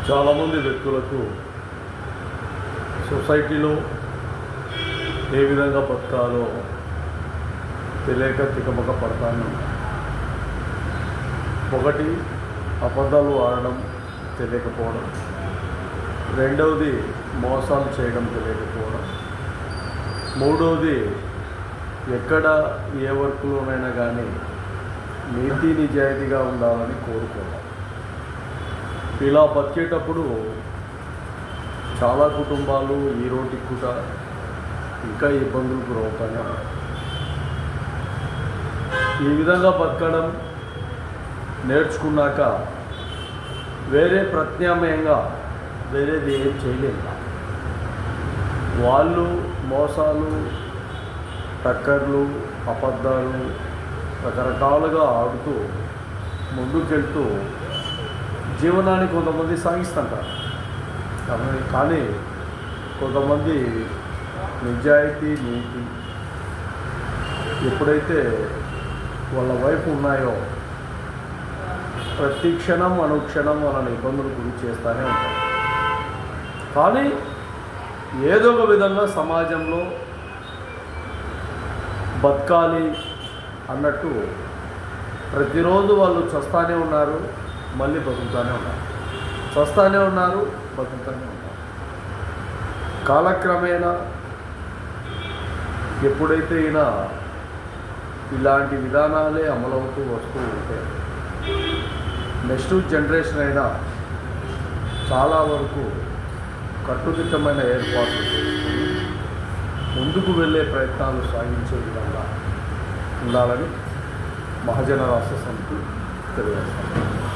చాలామంది వ్యక్తులకు సొసైటీలో ఏ విధంగా బతకాలో తెలియక తికమక పడతాను. ఒకటి, అబద్ధాలు ఆడడం తెలియకపోవడం. రెండవది, మోసాలు చేయడం తెలియకపోవడం. మూడవది, ఎక్కడ ఏ వర్క్లోనైనా కానీ నీతి నిజాయితీగా ఉండాలని కోరుకోవడం. ఇలా బతికేటప్పుడు చాలా కుటుంబాలు ఈ రోటికి కూడా ఇంకా ఇబ్బందులు గురవుతానే ఉన్నాయి. ఈ విధంగా బతకడం నేర్చుకున్నాక వేరే ప్రత్యామ్నాయంగా వేరేది ఏం చేయలేదు. వాళ్ళు మోసాలు, టక్కర్లు, అబద్ధాలు రకరకాలుగా ఆడుతూ ముందుకెళ్తూ జీవనాన్ని కొంతమంది సాగిస్తుంటారు. కానీ కొంతమంది నిజాయితీ, నీతి ఎప్పుడైతే వాళ్ళ వైపు ఉన్నాయో ప్రతి క్షణం అనుక్షణం వాళ్ళని ఇబ్బందులు గురి చేస్తూనే ఉంటారు. కానీ ఏదో ఒక విధంగా సమాజంలో బతకాలి అన్నట్టు ప్రతిరోజు వాళ్ళు చస్తానే ఉన్నారు, మళ్ళీ బతుకుతూనే ఉన్నారు, చస్తానే ఉన్నారు, బతుకుతూనే ఉన్నారు. కాలక్రమేణా ఎప్పుడైతే ఇలాంటి విధానాలే అమలవుతూ వస్తూ ఉంటే నెక్స్ట్ జనరేషన్ అయినా చాలా వరకు కట్టుదిట్టమైన ఏర్పాట్లు చేసుకుని ముందుకు వెళ్ళే ప్రయత్నాలు సాగించే విధంగా ఉండాలని మహాజన రాష్ట్ర సమితి తెలియజేస్తాను.